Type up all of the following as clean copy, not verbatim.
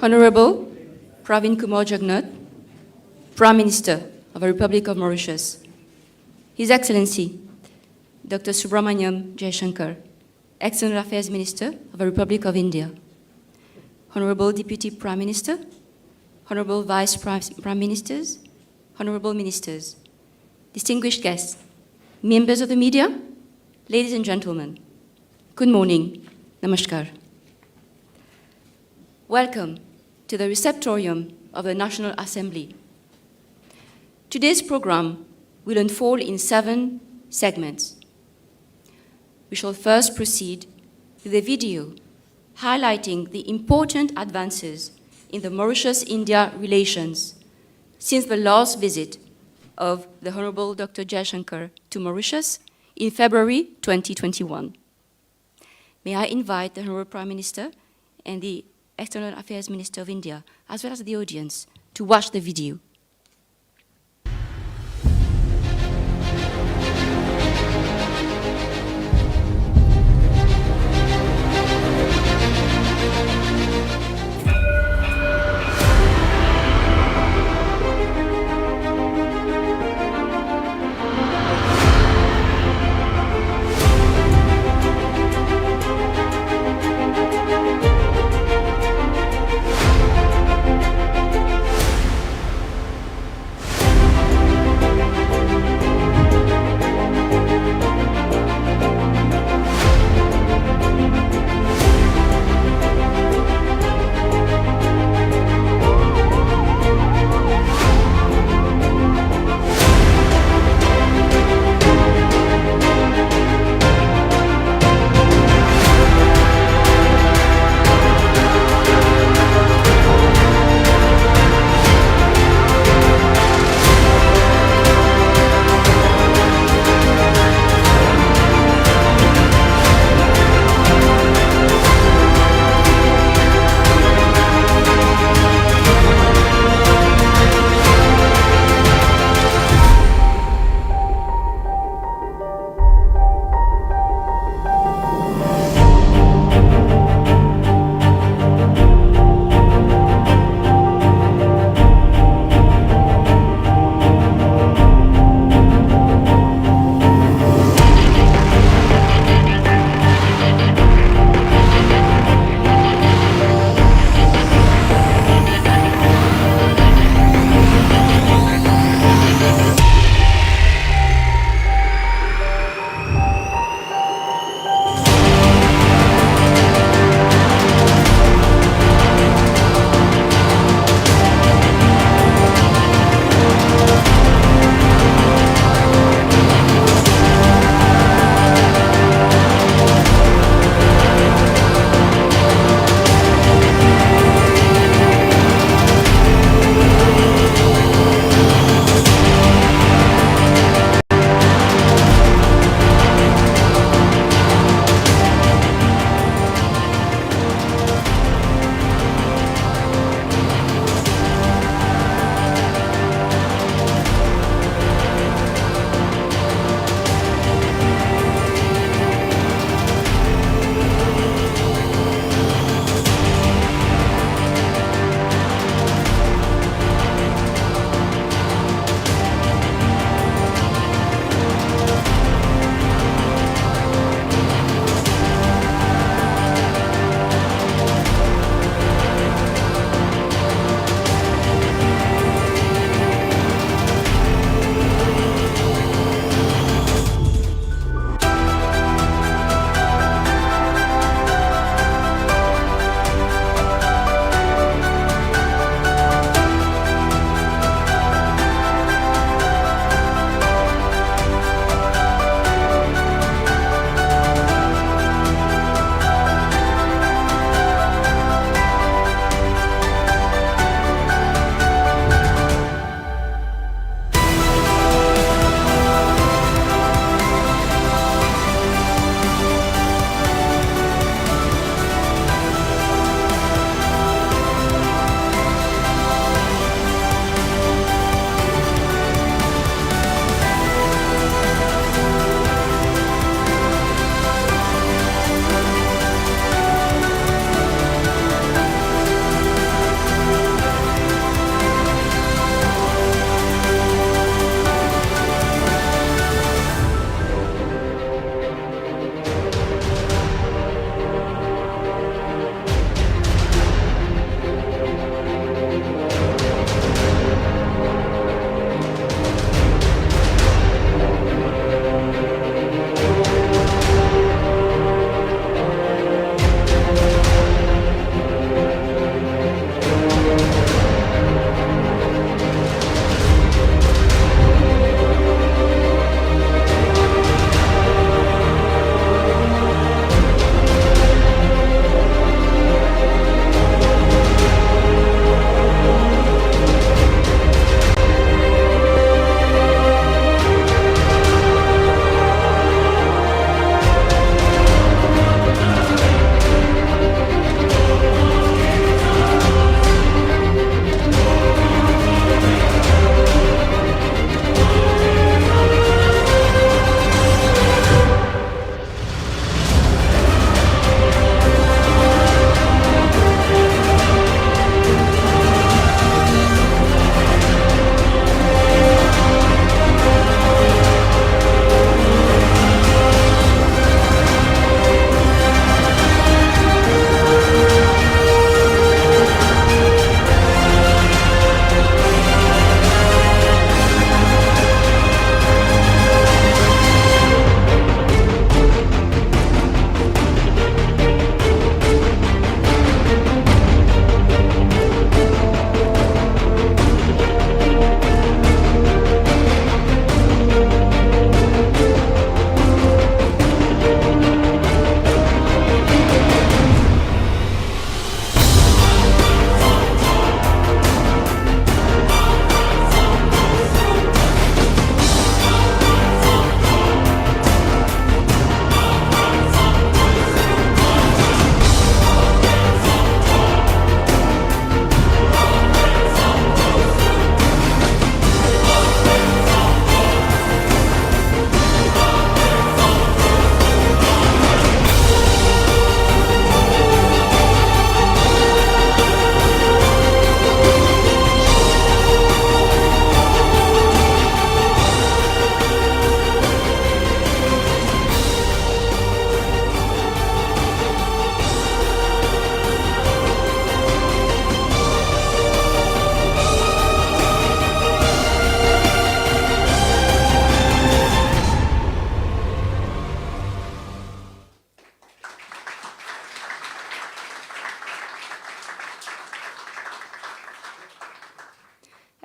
Honorable Pravin Kumar Jagnnath, Prime Minister of the Republic of Mauritius, His Excellency Dr. Subramaniam J. Shanker, External Affairs Minister of the Republic of India, Honorable Deputy Prime Minister, Honorable Vice Prime Ministers, Honorable Ministers, distinguished guests, members of the media, ladies and gentlemen, good morning, namaskar. Welcome to the receptorium of the National Assembly. Today's program will unfold in 7 segments. We shall first proceed with a video highlighting the important advances in the Mauritius-India relations since the last visit of the Honorable Dr. Jaishankar to Mauritius in February 2021. May I invite the Honorable Prime Minister and the External Affairs Minister of India, as well as the audience, to watch the video.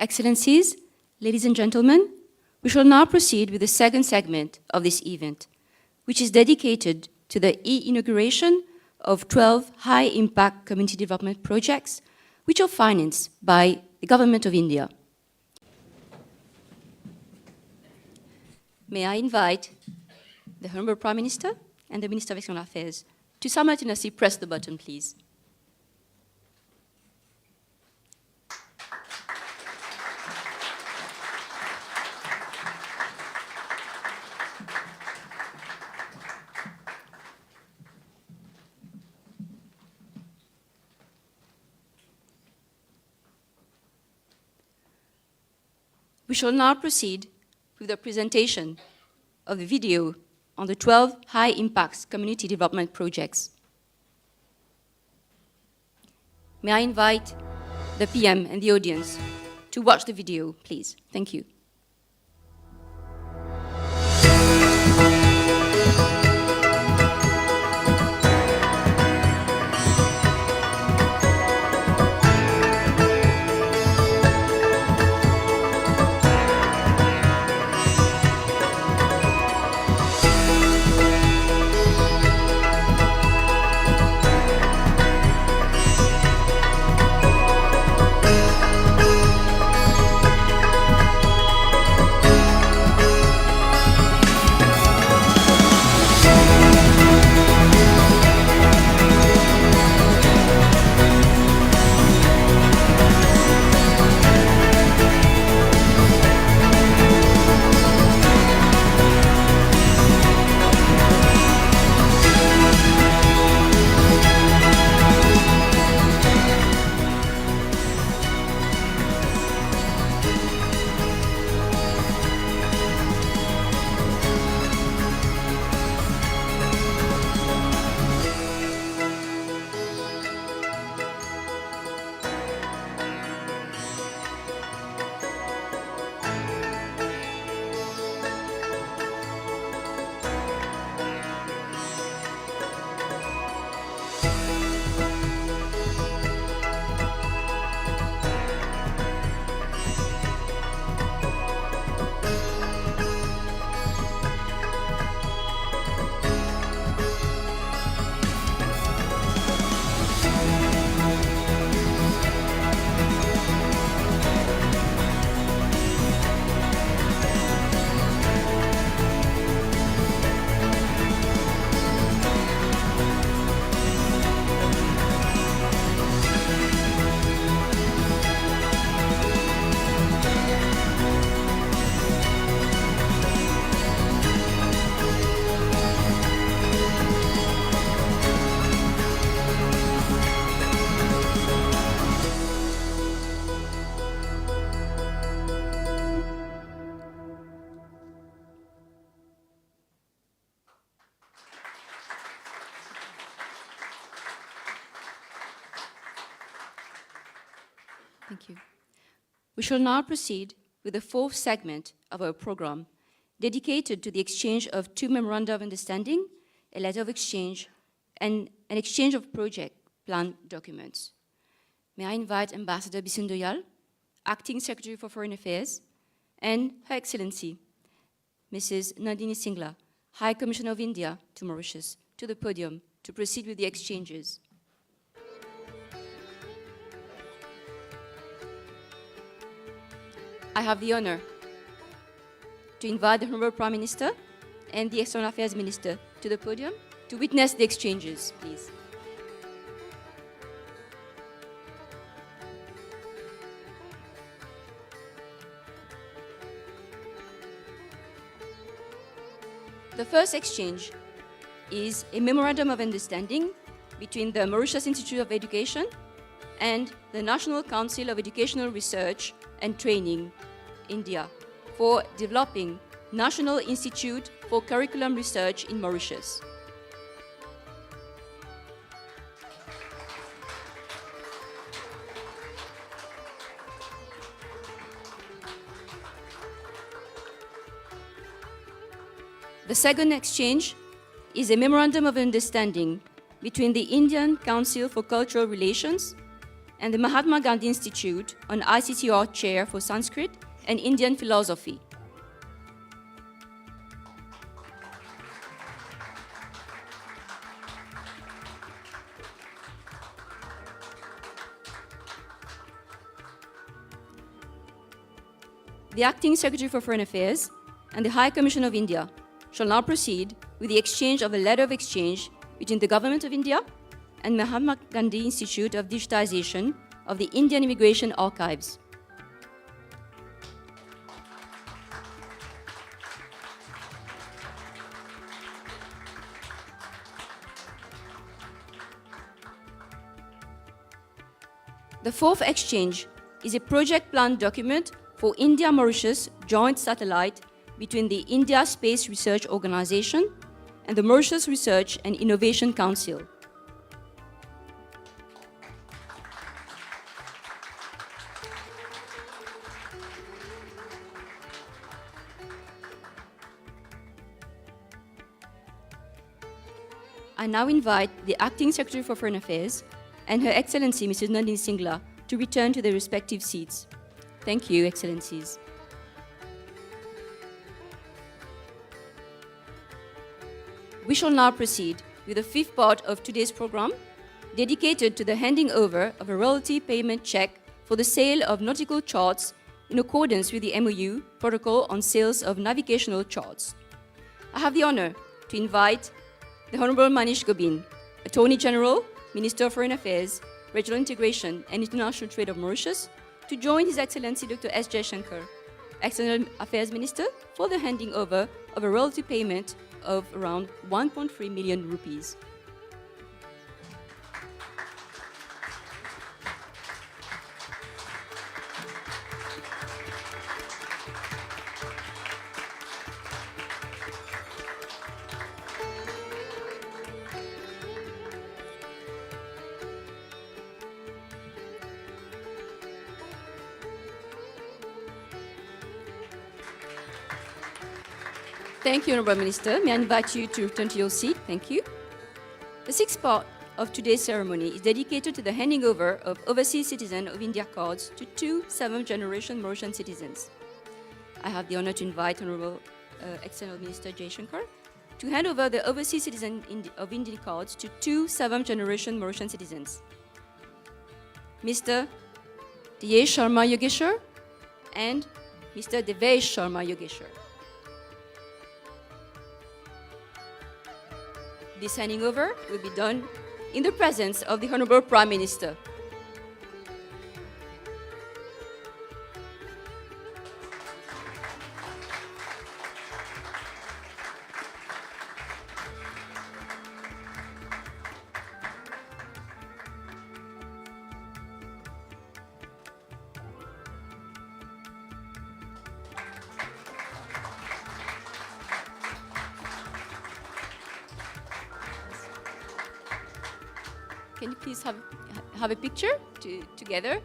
Excellencies, ladies and gentlemen, we shall now proceed with the second segment of this event, which is dedicated to the inauguration of 12 high-impact community development projects, which are financed by the Government of India. May I invite the Honorable Prime Minister and the Minister of External Affairs to simultaneously press the button, please. We shall now proceed with the presentation of the video on the 12 high-impact community development projects. May I invite the PM and the audience to watch the video, please. Thank you. Thank you. We shall now proceed with the fourth segment of our program, dedicated to the exchange of two memoranda of understanding, a letter of exchange, and an exchange of project plan documents. May I invite Ambassador Bisun Doyal, Acting Secretary for Foreign Affairs, and Her Excellency, Mrs. Nandini Singla, High Commissioner of India to Mauritius, to the podium to proceed with the exchanges. I have the honor to invite the Honorable Prime Minister and the External Affairs Minister to the podium to witness the exchanges, please. The first exchange is a memorandum of understanding between the Mauritius Institute of Education and the National Council of Educational Research and Training, India, for developing National Institute for Curriculum Research in Mauritius. The second exchange is a memorandum of understanding between the Indian Council for Cultural Relations and the Mahatma Gandhi Institute on ICTR Chair for Sanskrit and Indian Philosophy. The Acting Secretary for Foreign Affairs and the High Commission of India shall now proceed with the exchange of a letter of exchange between the Government of India and Mahatma Gandhi Institute of Digitization of the Indian Immigration Archives. The fourth exchange is a project plan document for India-Mauritius joint satellite between the India Space Research Organization and the Mauritius Research and Innovation Council. I now invite the Acting Secretary for Foreign Affairs and Her Excellency Mrs. Nandini Singla to return to their respective seats. Thank you, Excellencies. We shall now proceed with the fifth part of today's program, dedicated to the handing over of a royalty payment check for the sale of nautical charts in accordance with the MoU protocol on sales of navigational charts. I have the honor to invite the Honorable Manish Gobin, Attorney General, Minister of Foreign Affairs, Regional Integration and International Trade of Mauritius, to join His Excellency Dr. S. J. Shanker, External Affairs Minister, for the handing over of a royalty payment of around 1.3 million rupees. Thank you, Honorable Minister. May I invite you to return to your seat? Thank you. The sixth part of today's ceremony is dedicated to the handing over of Overseas Citizen of India cards to two seventh-generation Mauritian citizens. I have the honor to invite Honorable External Minister J. Shanker to hand over the Overseas Citizen of India cards to two seventh-generation Mauritian citizens, Mr. Diyesh Sharma Yogeshwar and Mr. Devesh Sharma Yogeshwar. This handing over will be done in the presence of the Honorable Prime Minister. Can you please have a picture together?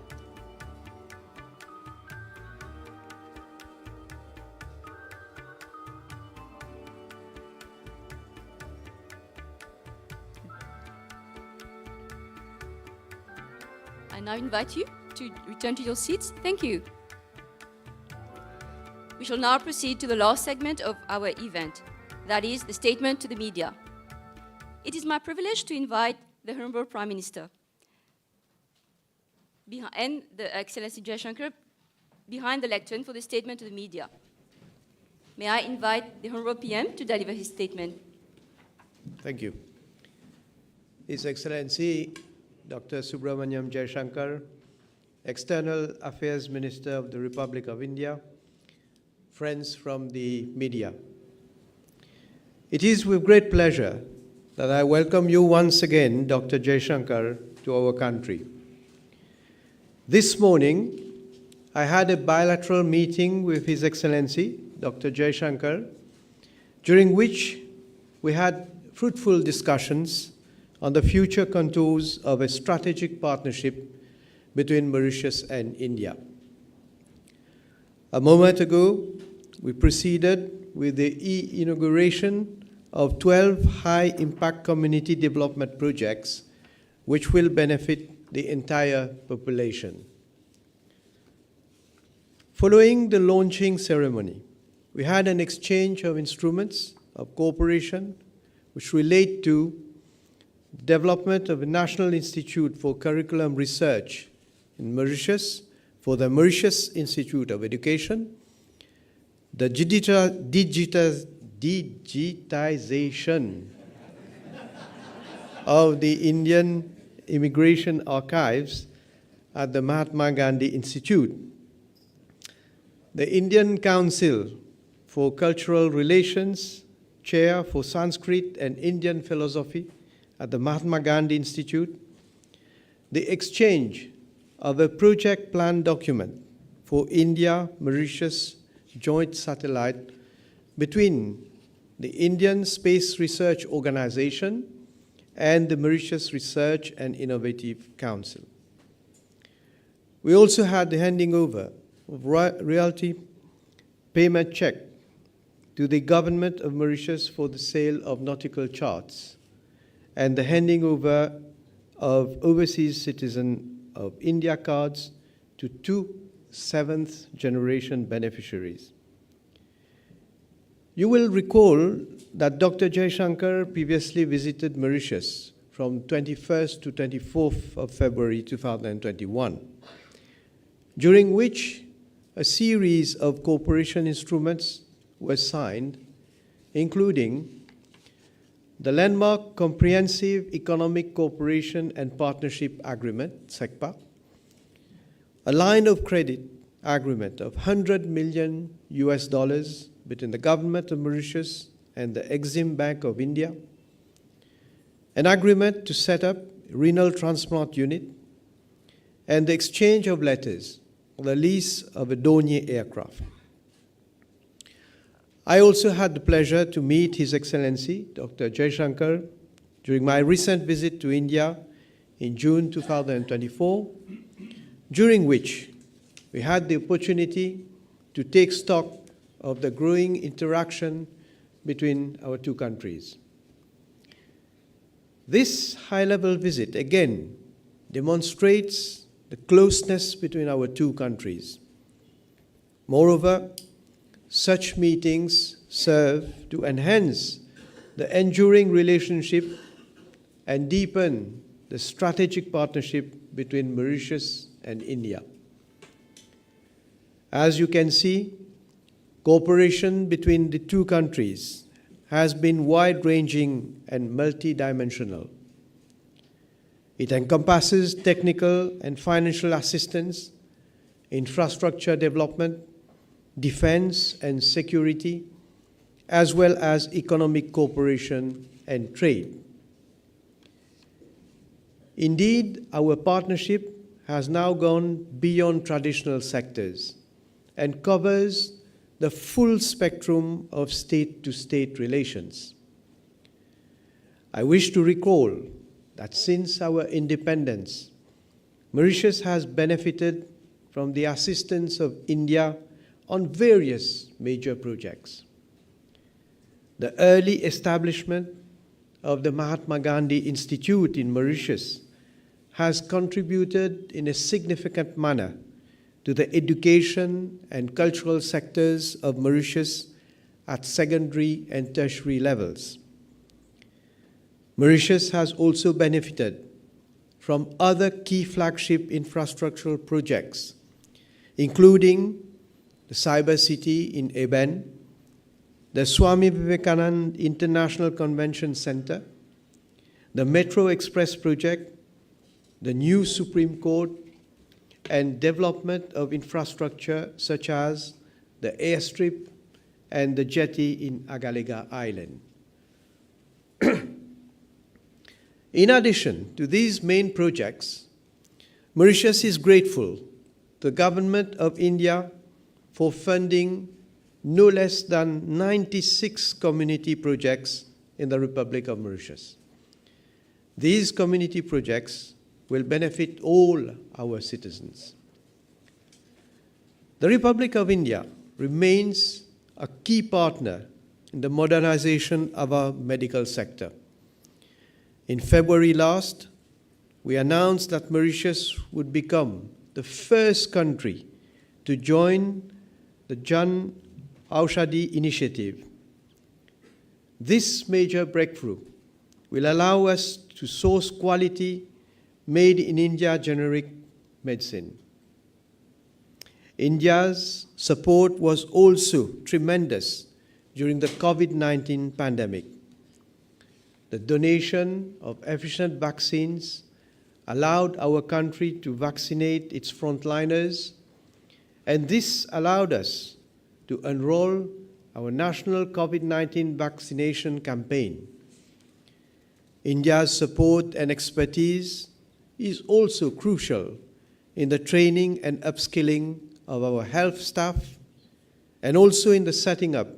I now invite you to return to your seats. Thank you. We shall now proceed to the last segment of our event, that is the statement to the media. It is my privilege to invite the Honorable Prime Minister and the Excellency J. Shanker behind the lectern for the statement to the media. May I invite the Honorable PM to deliver his statement. Thank you. His Excellency Dr. Subramaniam Jaishankar, External Affairs Minister of the Republic of India, friends from the media. It is with great pleasure that I welcome you once again, Dr. Jaishankar, to our country. This morning, I had a bilateral meeting with His Excellency, Dr. Jaishankar, during which we had fruitful discussions on the future contours of a strategic partnership between Mauritius and India. A moment ago, we proceeded with the inauguration of 12 high-impact community development projects, which will benefit the entire population. Following the launching ceremony, we had an exchange of instruments of cooperation which relate to the development of a National Institute for Curriculum Research in Mauritius for the Mauritius Institute of Education, the digitization of the Indian Immigration Archives at the Mahatma Gandhi Institute, the Indian Council for Cultural Relations Chair for Sanskrit and Indian Philosophy at the Mahatma Gandhi Institute, the exchange of a project plan document for India-Mauritius joint satellite between the Indian Space Research Organization and the Mauritius Research and Innovative Council. We also had the handing over of royalty payment check to the government of Mauritius for the sale of nautical charts and the handing over of overseas citizen of India cards to 2 seventh-generation beneficiaries. You will recall that Dr. Shanker previously visited Mauritius from 21st to 24th of February 2021, during which a series of cooperation instruments were signed, including the Landmark Comprehensive Economic Cooperation and Partnership Agreement, SECPA, a line of credit agreement of $100 million between the government of Mauritius and the Exim Bank of India, an agreement to set up a renal transplant unit, and the exchange of letters for the lease of a Dornier aircraft. I also had the pleasure to meet His Excellency, Dr. Shanker, during my recent visit to India in June 2024, during which we had the opportunity to take stock of the growing interaction between our two countries. This high-level visit again demonstrates the closeness between our two countries. Moreover, such meetings serve to enhance the enduring relationship and deepen the strategic partnership between Mauritius and India. As you can see, cooperation between the two countries has been wide-ranging and multidimensional. It encompasses technical and financial assistance, infrastructure development, defense and security, as well as economic cooperation and trade. Indeed, our partnership has now gone beyond traditional sectors and covers the full spectrum of state-to-state relations. I wish to recall that since our independence, Mauritius has benefited from the assistance of India on various major projects. The early establishment of the Mahatma Gandhi Institute in Mauritius has contributed in a significant manner to the education and cultural sectors of Mauritius at secondary and tertiary levels. Mauritius has also benefited from other key flagship infrastructural projects, including the Cyber City in Eben, the Swami Vivekananda International Convention Center, the Metro Express project, the new Supreme Court, and development of infrastructure such as the airstrip and the jetty in Agalega Island. In addition to these main projects, Mauritius is grateful to the Government of India for funding no less than 96 community projects in the Republic of Mauritius. These community projects will benefit all our citizens. The Republic of India remains a key partner in the modernization of our medical sector. In February last, we announced that Mauritius would become the first country to join the Jan Aushadhi initiative. This major breakthrough will allow us to source quality made in India generic medicine. India's support was also tremendous during the COVID-19 pandemic. The donation of efficient vaccines allowed our country to vaccinate its frontliners, and this allowed us to enroll our national COVID-19 vaccination campaign. India's support and expertise is also crucial in the training and upskilling of our health staff, and also in the setting up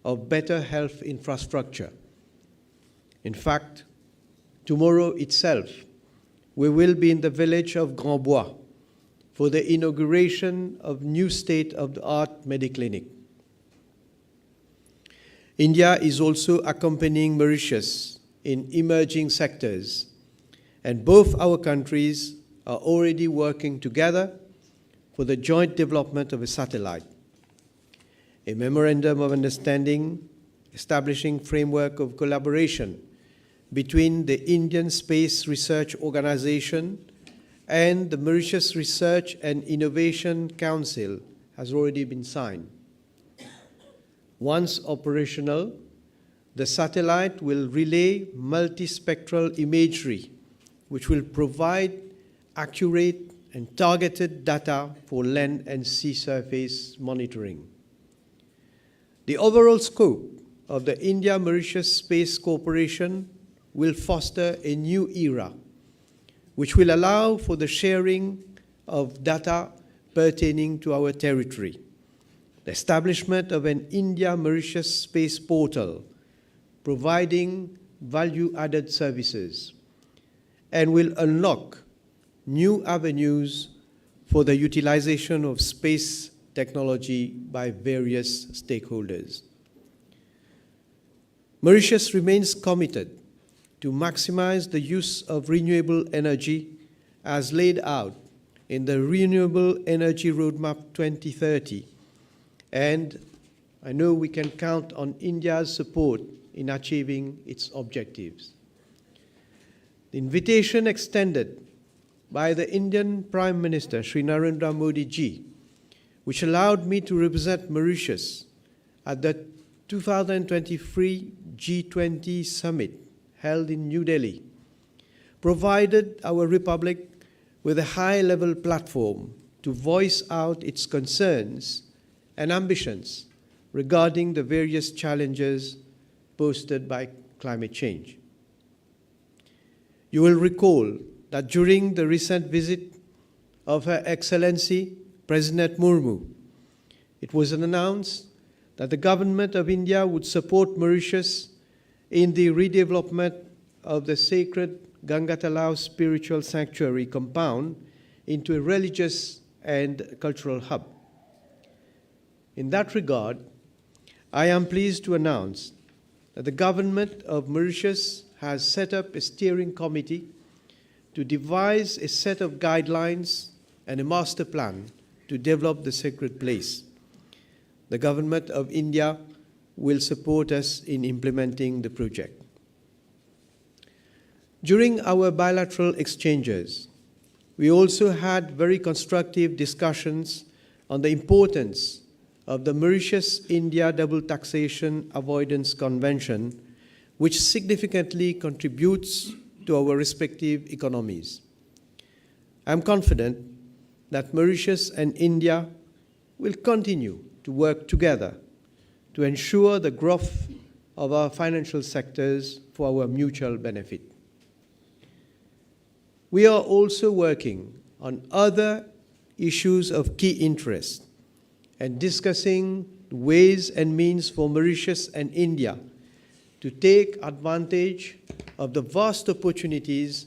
of better health infrastructure. In fact, tomorrow itself, we will be in the village of Grand Bois for the inauguration of new state-of-the-art Mediclinic. India is also accompanying Mauritius in emerging sectors, and both our countries are already working together for the joint development of a satellite. A memorandum of understanding establishing framework of collaboration between the Indian Space Research Organization and the Mauritius Research and Innovation Council has already been signed. Once operational, the satellite will relay multispectral imagery, which will provide accurate and targeted data for land and sea surface monitoring. The overall scope of the India-Mauritius Space Cooperation will foster a new era, which will allow for the sharing of data pertaining to our territory, the establishment of an India-Mauritius Space Portal, providing value-added services, and will unlock new avenues for the utilization of space technology by various stakeholders. Mauritius remains committed to maximize the use of renewable energy as laid out in the Renewable Energy Roadmap 2030, and I know we can count on India's support in achieving its objectives. The invitation extended by the Indian Prime Minister, Shri Narendra Modi ji, which allowed me to represent Mauritius at the 2023 G20 summit held in New Delhi, provided our republic with a high-level platform to voice out its concerns and ambitions regarding the various challenges posed by climate change. You will recall that during the recent visit of Her Excellency President Murmu, it was announced that the government of India would support Mauritius in the redevelopment of the sacred Gangatalao spiritual sanctuary compound into a religious and cultural hub. In that regard, I am pleased to announce that the government of Mauritius has set up a steering committee to devise a set of guidelines and a master plan to develop the sacred place. The government of India will support us in implementing the project. During our bilateral exchanges, we also had very constructive discussions on the importance of the Mauritius-India Double Taxation Avoidance Convention, which significantly contributes to our respective economies. I'm confident that Mauritius and India will continue to work together to ensure the growth of our financial sectors for our mutual benefit. We are also working on other issues of key interest and discussing ways and means for Mauritius and India to take advantage of the vast opportunities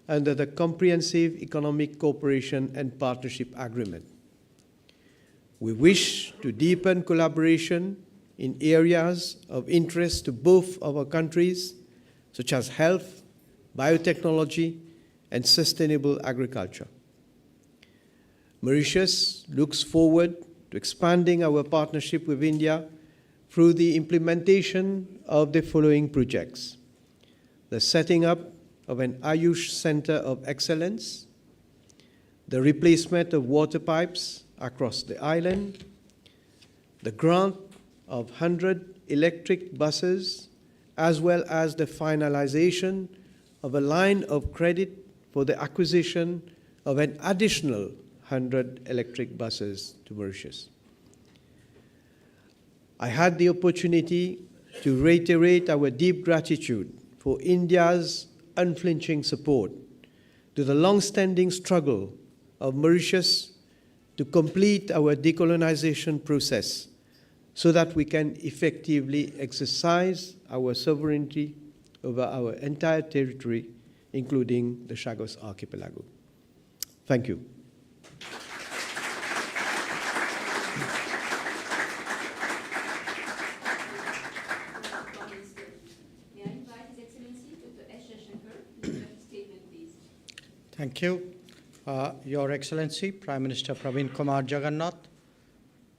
under the Comprehensive Economic Cooperation and Partnership Agreement. We wish to deepen collaboration in areas of interest to both of our countries, such as health, biotechnology, and sustainable agriculture. Mauritius looks forward to expanding our partnership with India through the implementation of the following projects: the setting up of an Ayush Center of Excellence, the replacement of water pipes across the island, the grant of 100 electric buses, as well as the finalization of a line of credit for the acquisition of an additional 100 electric buses to Mauritius. I had the opportunity to reiterate our deep gratitude for India's unflinching support to the long-standing struggle of Mauritius to complete our decolonization process so that we can effectively exercise our sovereignty over our entire territory, including the Chagos Archipelago. Thank you. May I invite His Excellency Dr. S. Shanker to make a statement, please. Thank you. Your Excellency, Prime Minister Praveen Kumar Jagannath,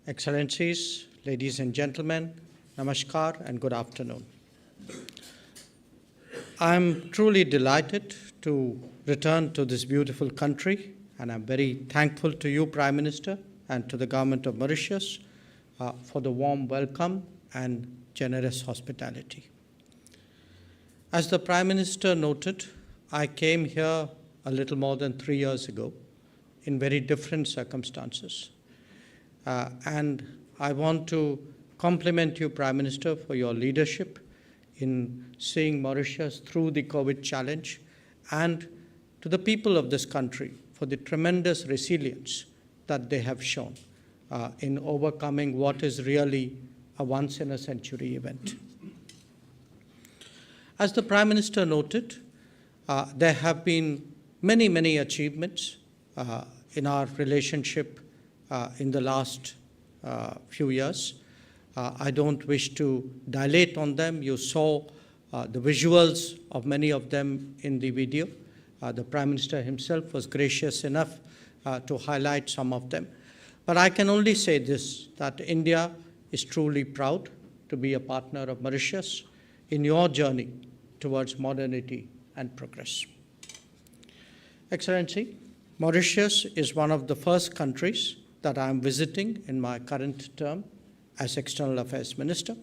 Excellencies, ladies and gentlemen, namaskar and good afternoon. I'm truly delighted to return to this beautiful country, and I'm very thankful to you, Prime Minister, and to the government of Mauritius for the warm welcome and generous hospitality. As the Prime Minister noted, I came here a little more than 3 years ago in very different circumstances. And I want to compliment you, Prime Minister, for your leadership in seeing Mauritius through the COVID challenge, and to the people of this country for the tremendous resilience that they have shown in overcoming what is really a once-in-a-century event. As the Prime Minister noted, there have been many, many achievements in our relationship in the last few years. I don't wish to dilate on them. You saw the visuals of many of them in the video. The Prime Minister himself was gracious enough to highlight some of them. But I can only say this, that India is truly proud to be a partner of Mauritius in your journey towards modernity and progress. Excellency, Mauritius is one of the first countries that I am visiting in my current term as External Affairs Minister.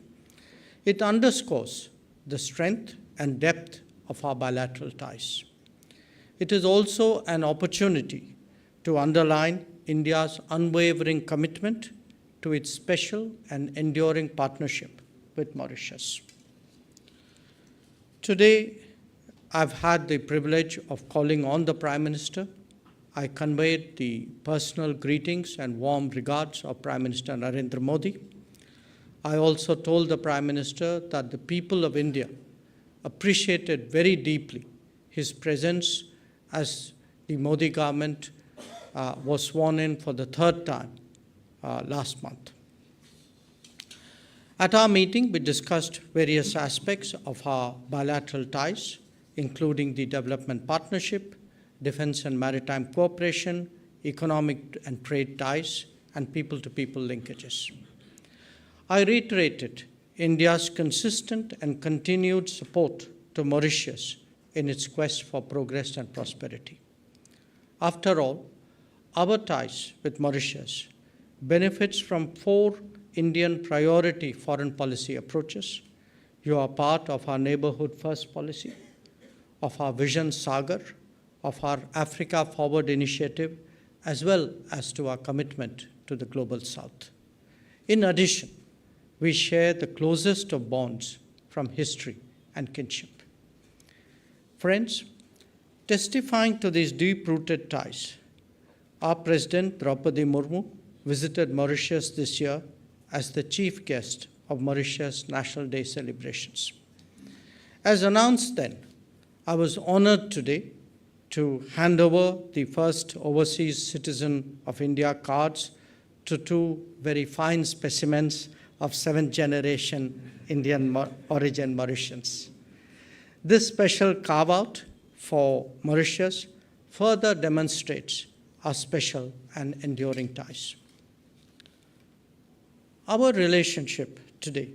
It underscores the strength and depth of our bilateral ties. It is also an opportunity to underline India's unwavering commitment to its special and enduring partnership with Mauritius. Today, I've had the privilege of calling on the Prime Minister. I conveyed the personal greetings and warm regards of Prime Minister Narendra Modi. I also told the Prime Minister that the people of India appreciated very deeply his presence as the Modi government was sworn in for the third time last month. At our meeting, we discussed various aspects of our bilateral ties, including the development partnership, defense and maritime cooperation, economic and trade ties, and people-to-people linkages. I reiterated India's consistent and continued support to Mauritius in its quest for progress and prosperity. After all, our ties with Mauritius benefits from 4 Indian priority foreign policy approaches. You are part of our Neighborhood First policy, of our Vision Sagar, of our Africa Forward initiative, as well as to our commitment to the Global South. In addition, we share the closest of bonds from history and kinship. Friends, testifying to these deep-rooted ties, our President Draupadi Murmu visited Mauritius this year as the chief guest of Mauritius National Day celebrations. As announced then, I was honored today to hand over the first Overseas Citizen of India cards to 2 very fine specimens of 7th generation Indian origin Mauritians. This special carve-out for Mauritius further demonstrates our special and enduring ties. Our relationship today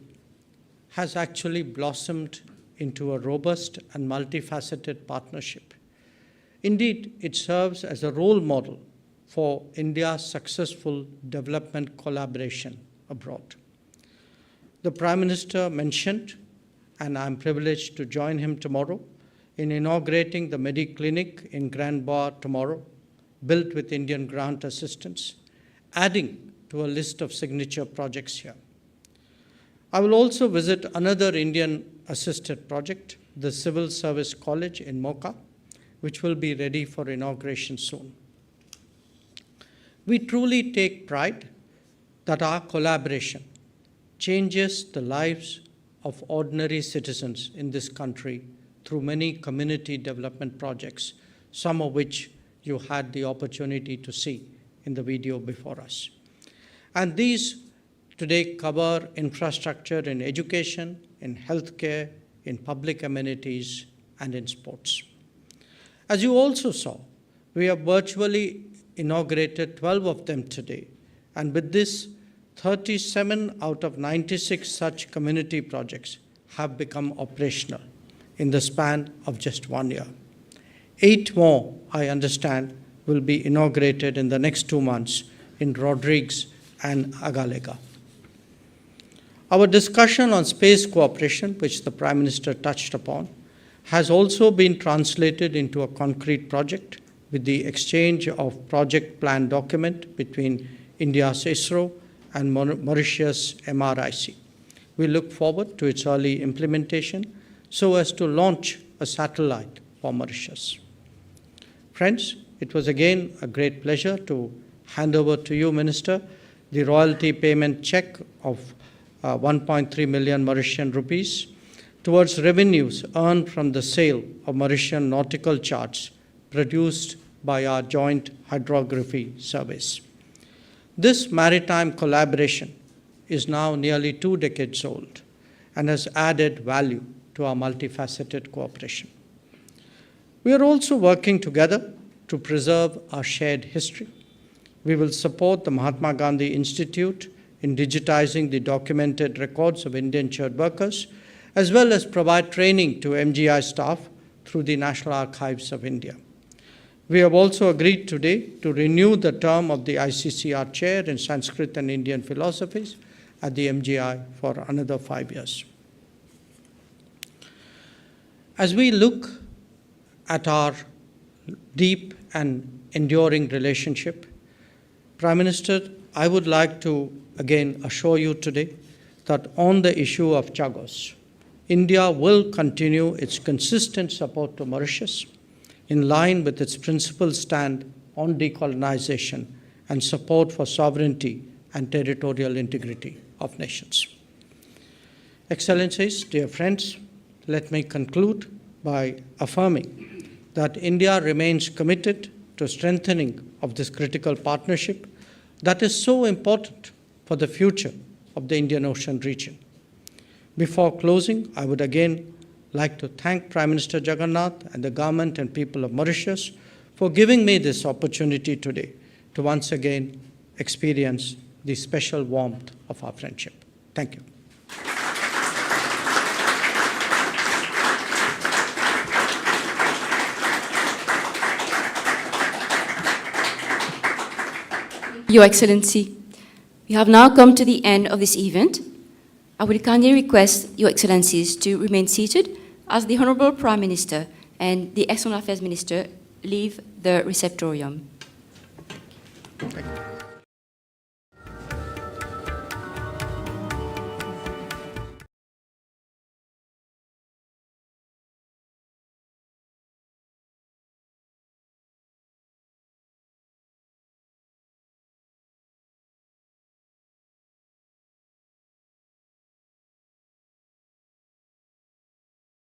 has actually blossomed into a robust and multifaceted partnership. Indeed, it serves as a role model for India's successful development collaboration abroad. The Prime Minister mentioned, and I'm privileged to join him tomorrow, in inaugurating the Mediclinic in Grand Bar tomorrow, built with Indian grant assistance, adding to a list of signature projects here. I will also visit another Indian-assisted project, the Civil Service College in Mocha, which will be ready for inauguration soon. We truly take pride that our collaboration changes the lives of ordinary citizens in this country through many community development projects, some of which you had the opportunity to see in the video before us. And these today cover infrastructure in education, in healthcare, in public amenities, and in sports. As you also saw, we have virtually inaugurated 12 of them today, and with this, 37 out of 96 such community projects have become operational in the span of just 1 year. 8 more, I understand, will be inaugurated in the next 2 months in Rodrigues and Agalega. Our discussion on space cooperation, which the Prime Minister touched upon, has also been translated into a concrete project with the exchange of project plan document between India's ISRO and Mauritius MRIC. We look forward to its early implementation so as to launch a satellite for Mauritius. Friends, it was again a great pleasure to hand over to you, Minister, the royalty payment check of 1.3 million Mauritian rupees towards revenues earned from the sale of Mauritian nautical charts produced by our joint hydrography service. This maritime collaboration is now nearly 2 decades old and has added value to our multifaceted cooperation. We are also working together to preserve our shared history. We will support the Mahatma Gandhi Institute in digitizing the documented records of indentured workers, as well as provide training to MGI staff through the National Archives of India. We have also agreed today to renew the term of the ICCR chair in Sanskrit and Indian philosophies at the MGI for another 5 years. As we look at our deep and enduring relationship, Prime Minister, I would like to again assure you today that on the issue of Chagos, India will continue its consistent support to Mauritius in line with its principled stand on decolonization and support for sovereignty and territorial integrity of nations. Excellencies, dear friends, let me conclude by affirming that India remains committed to strengthening of this critical partnership that is so important for the future of the Indian Ocean region. Before closing, I would again like to thank Prime Minister Jagannath and the government and people of Mauritius for giving me this opportunity today to once again experience the special warmth of our friendship. Thank you. Your Excellency, we have now come to the end of this event. I would kindly request Your Excellencies to remain seated as the Honorable Prime Minister and the External Affairs Minister leave the receptorium. Thank you.